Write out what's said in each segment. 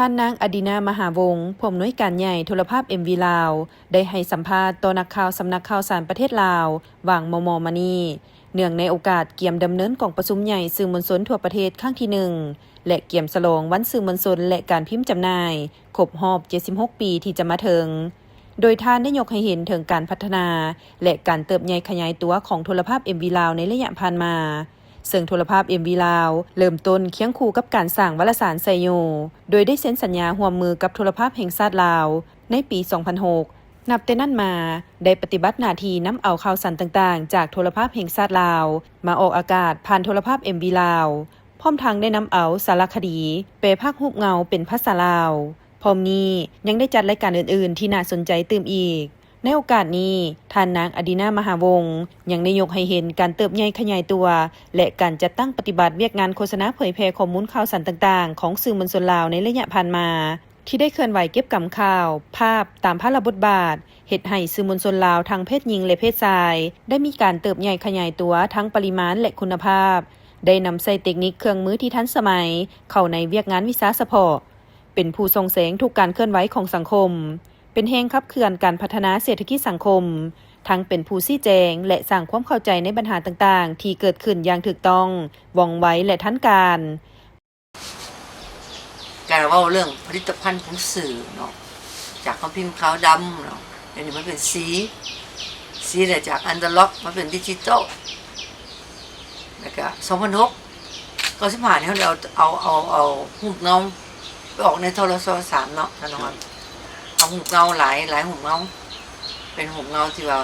ท่านนางอดินามหาวงศ์ผู้อำนวยการใหญ่โทรภาพ MV ลาวได้ให้สัมภาษณ์ต่อนักข่าวสำนักข่าวสารประเทศลาววางมมมานีเนื่องในโอกาสเกียมดำเนินกองประชุมใหญ่สื่อมวลชนทั่วประเทศครั้งที่1และเกียมฉลองวันสื่อมวลชนและการพิมพ์จำหน่ายครบรอบ76 ปีที่จะมาถึงโดยท่านได้ยกให้เห็นถึงการพัฒนาและการเติบใหญ่ขยายตัวของโทรภาพ MV ลาวในระยะผ่านมาซึ่งโทรภาพ MV ลาวเริ่มต้นเคียงคู่กับการสร้างวารสารไซโยโดยได้เซ็นสัญญาร่วมมือกับโทรภาพแห่งชาติลาวในปี 2006 นับแต่นั้นมาได้ปฏิบัติหน้าที่นำเอาข่าวสารต่างๆจากโทรภาพแห่งชาติลาวมาออกอากาศผ่านโทรภาพ MV ลาวพร้อมทั้งได้นำเอาสารคดีแปลภาครูปเงาเป็นภาษาลาวพร้อมนี้ยังได้จัดรายการอื่นๆที่น่าสนใจตื่มอีกในโอกาสนี้ท่านนางอดินามหาวงศ์ยังได้ยกให้เห็นการเติบใหญ่ขยายตัวและการจัดตั้งปฏิบัติเวียกงานโฆษณาเผยแพร่ข้อมูลข่าวสารต่างๆของสื่อมวลชนลาวในระยะผ่านมาที่ได้เคลื่อนไหวเก็บกำข่าวภาพตามพระบทบาทเฮ็ดให้สื่อมวลชนลาวทั้งเพศหญิงและเพศชายได้มีการเติบใหญ่ขยายตัวทั้งปริมาณและคุณภาพได้นำใส่เทคนิคเครื่องมือที่ทันสมัยเข้าในเวียกงานวิสาสะเพาะเป็นผู้ส่งเสริมทุกการเคลื่อนไหวของสังคมเป็นแห่งขับเคลื่อนการพัฒนาเศรษฐกิจสังคมทั้งเป็นผู้ชี้แจงและสร้างความเข้าใจในปัญหาต่างๆที่เกิดขึ้นอย่างถูกต้องว่องไวและทันการเว้าเรื่องผลิตภัณฑ์ของสื่อเนาะจากคำพิมพ์ขาวดำเนาะเดี๋ยวนี้มันเป็นสีแต่จากอนาล็อกมาเป็นดิจิตอลแล้วก็2006ก็สิผ่านให้เราเอาหูปเงาไปออกในโทรศัพท์3เนาะท่านน้องเอาหูปเงาหลายหูปเงาเป็นหูปเงาที่ว่า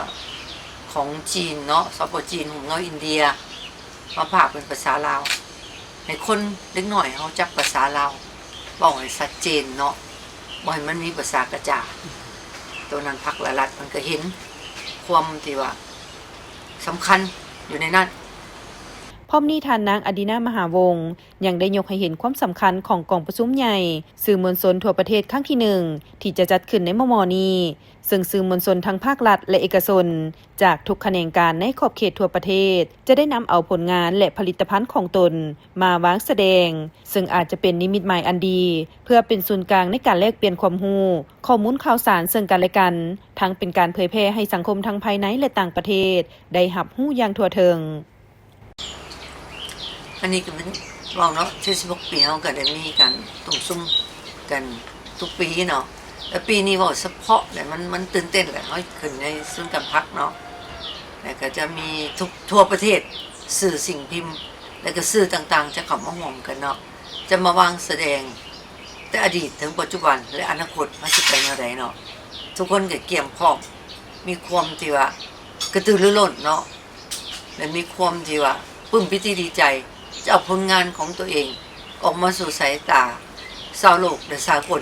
ของจีนเนาะสปจีนหูปเงาอินเดียมาพากเป็นภาษาลาวให้คนเล็กหน่อยเขาจักภาษาลาวบอกให้ชัดเจนเนาะบ่ให้มันมีภาษากระจาตัวนั้นพักละลัดมันก็เห็นความที่ว่าสำคัญอยู่ในนั้นพร้อมนี้ท่านนางอดินามหาวงศ์ยังได้ยกให้เห็นความสำคัญของกองประชุมใหญ่สื่อมวลชนทั่วประเทศครั้งที่1ที่จะจัดขึ้นในมม.นี้ซึ่งสื่อมวลชนทั้งภาครัฐและเอกชนจากทุกแขนงการในขอบเขตทั่วประเทศจะได้นำเอาผลงานและผลิตภัณฑ์ของตนมาวางแสดงซึ่งอาจจะเป็นนิมิตหมายอันดีเพื่อเป็นศูนย์กลางในการแลกเปลี่ยนความรู้ข้อมูลข่าวสารซึ่งกันและกันทั้งเป็นการเผยแพร่ให้สังคมทั้งภายในและต่างประเทศได้รับรู้อย่างทั่วถึงอันนี้ก็เป็นลองเนาะ76 ปีเขาก็ได้มีกันตุ่มซุ่มกันทุกปีเนาะแต่ปีนี้ว่าเฉพาะแต่มันตื่นเต้นแหละเขาขึ้นในศูนย์การพักเนาะแล้วก็จะมีทั่วประเทศสื่อสิ่งพิมพ์แล้วก็สื่อต่างๆจะเข้ามาห่วงกันเนาะจะมาวางแสดงแต่อดีตถึงปัจจุบันและอนาคตมันจะเป็นอะไรเนาะทุกคนก็เกี่ยมพร้อมมีความที่ว่ากระตือรือร้นเนาะและมีความที่ว่าปลื้มปิติดีใจจะเอาผลงานของตัวเองออกมาสู่สายตาชาวโลกและสากล